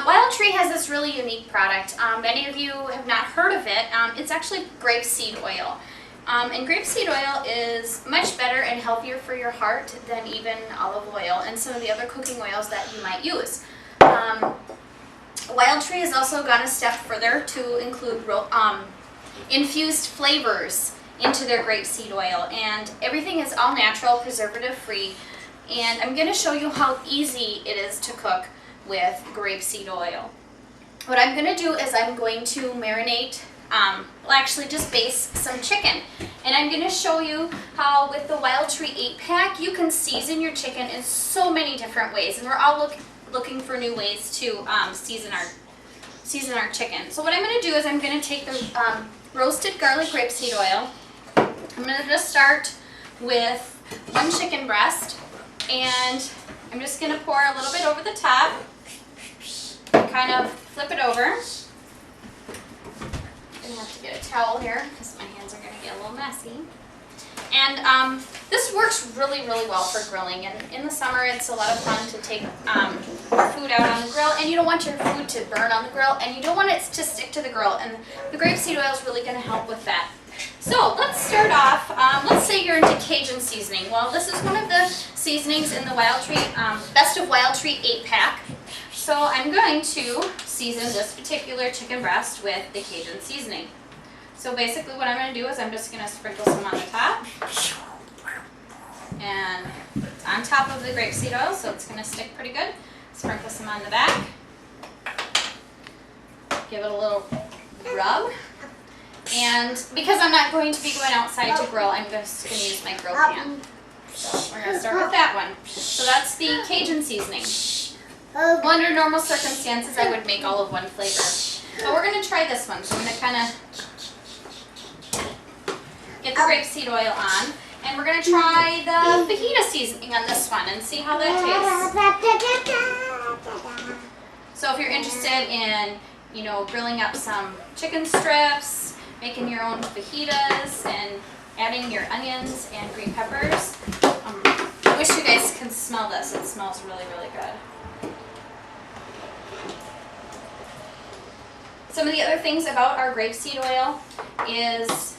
Wildtree has this really unique product. Many of you have not heard of it. It's actually grapeseed oil. And grapeseed oil is much better and healthier for your heart than even olive oil and some of the other cooking oils that you might use. Wildtree has also gone a step further to include infused flavors into their grapeseed oil, and everything is all natural, preservative free, and I'm going to show you how easy it is to cook with grapeseed oil. What I'm going to do is I'm going to marinate, well actually just baste some chicken, and I'm going to show you how with the Wildtree 8-pack you can season your chicken in so many different ways, and we're all looking for new ways to season our chicken. So what I'm going to do is I'm going to take the roasted garlic grapeseed oil. I'm going to just start with one chicken breast, and I'm just going to pour a little bit over the top, kind of flip it over. I'm going to have to get a towel here because my hands are going to get a little messy. And this works really, really well for grilling. And in the summer, it's a lot of fun to take food out on the grill, and you don't want your food to burn on the grill, and you don't want it to stick to the grill. And the grapeseed oil is really going to help with that. So let's start off. Let's say you're into Cajun seasoning. Well, this is one of the seasonings in the Wildtree Best of Wildtree 8-pack. So I'm going to season this particular chicken breast with the Cajun seasoning. So basically what I'm going to do is I'm just going to sprinkle some on the top. And it's on top of the grapeseed oil, so it's going to stick pretty good. Sprinkle some on the back. Give it a little rub. And because I'm not going to be going outside to grill, I'm just going to use my grill pan. So we're going to start with that one. So that's the Cajun seasoning. Under normal circumstances, I would make all of one flavor. But we're going to try this one. So I'm going to kind of get the grapeseed oil on. And we're going to try the fajita seasoning on this one and see how that tastes. So if you're interested in, grilling up some chicken strips, making your own fajitas, and adding your onions and green peppers. I wish you guys can smell this. It smells really, really good. Some of the other things about our grapeseed oil is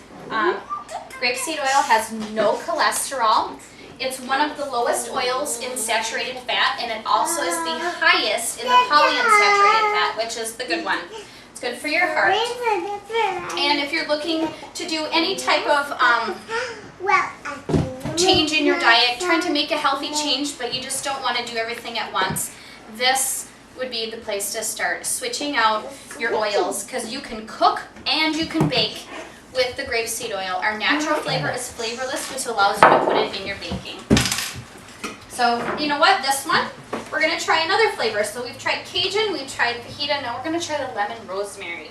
grapeseed oil has no cholesterol. It's one of the lowest oils in saturated fat, and it also is the highest in the polyunsaturated fat, which is the good one. It's good for your heart. And if you're looking to do any type of change in your diet, trying to make a healthy change, but you just don't want to do everything at once, this would be the place to start. Switching out your oils, because you can cook and you can bake with the grapeseed oil. Our natural flavor is flavorless, which allows you to put it in your baking. So, you know what? This one, we're going to try another flavor. So we've tried Cajun, we've tried fajita, now we're going to try the lemon rosemary.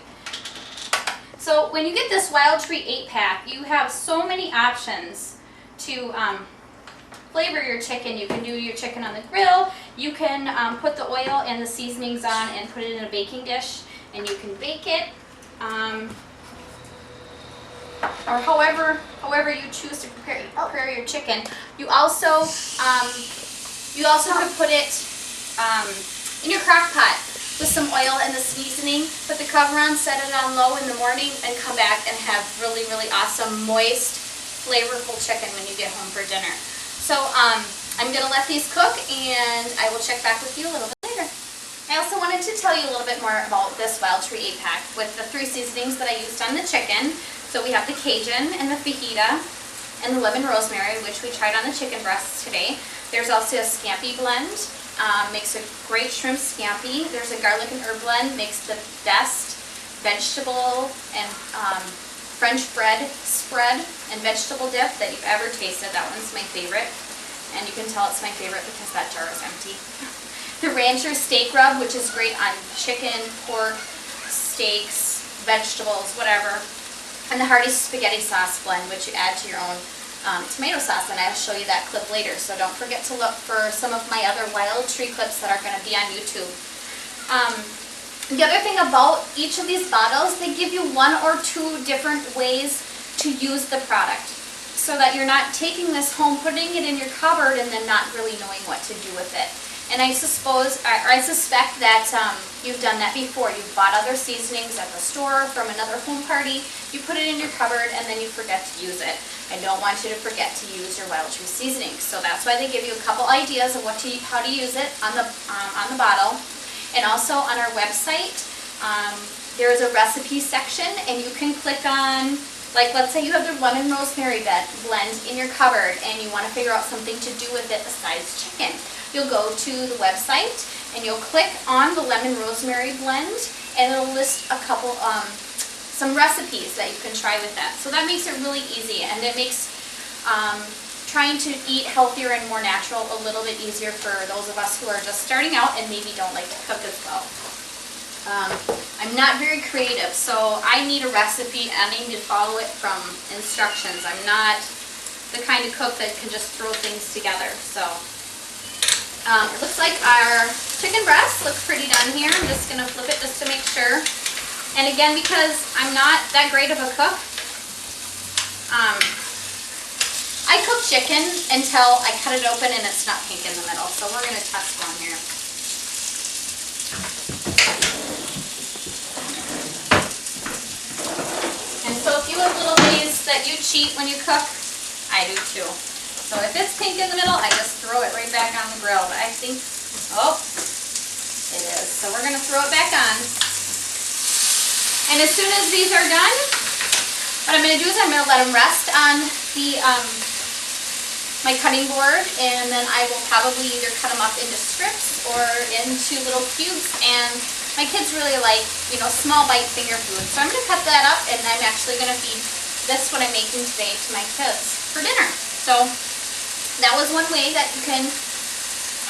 So when you get this Wildtree 8-pack, you have so many options to flavor your chicken. You can do your chicken on the grill, you can put the oil and the seasonings on and put it in a baking dish, and you can bake it. Or however you choose to prepare your chicken. You also could put it in your crock pot with some oil and the seasoning, put the cover on, set it on low in the morning, and come back and have really, really awesome, moist, flavorful chicken when you get home for dinner. So I'm going to let these cook, and I will check back with you a little bit later. I also wanted to tell you a little bit more about this Wildtree 8-pack with the 3 seasonings that I used on the chicken. So we have the Cajun and the fajita and the lemon rosemary, which we tried on the chicken breasts today. There's also a scampi blend, makes a great shrimp scampi. There's a garlic and herb blend, makes the best vegetable and French bread spread and vegetable dip that you've ever tasted. That one's my favorite, and you can tell it's my favorite because that jar is empty. The rancher steak rub, which is great on chicken, pork, steaks, vegetables, whatever. And the hearty spaghetti sauce blend, which you add to your own tomato sauce, and I'll show you that clip later. So don't forget to look for some of my other Wildtree clips that are going to be on YouTube. The other thing about each of these bottles, they give you 1 or 2 different ways to use the product, so that you're not taking this home, putting it in your cupboard, and then not really knowing what to do with it. And I suppose, or I suspect that you've done that before. You've bought other seasonings at the store from another home party, you put it in your cupboard, and then you forget to use it. I don't want you to forget to use your Wildtree seasoning. So that's why they give you a couple ideas of how to use it on the bottle. And also on our website, there is a recipe section, and you can click on, like, let's say you have the lemon rosemary blend in your cupboard and you want to figure out something to do with it besides chicken. You'll go to the website and you'll click on the lemon rosemary blend, and it'll list a couple, some recipes that you can try with that. So that makes it really easy, and it makes trying to eat healthier and more natural a little bit easier for those of us who are just starting out and maybe don't like to cook as well. I'm not very creative, so I need a recipe and I need to follow it from instructions. I'm not the kind of cook that can just throw things together. So it looks like our chicken breast looks pretty done here. I'm just going to flip it just to make sure. And again, because I'm not that great of a cook, I cook chicken until I cut it open and it's not pink in the middle. So we're going to test one here. And so if you have little ways that you cheat when you cook, I do too. So if it's pink in the middle, I just throw it right back on the grill. But I think, oh, it is. So we're going to throw it back on. And as soon as these are done, what I'm going to do is I'm going to let them rest on the my cutting board, and then I will probably either cut them up into strips or into little cubes. And my kids really like, you know, small bite finger food. So I'm going to cut that up, and I'm actually going to feed this what I'm making today to my kids for dinner. So that was one way that you can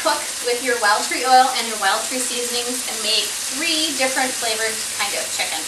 cook with your Wildtree oil and your Wildtree seasonings and make 3 different flavored kind of chicken.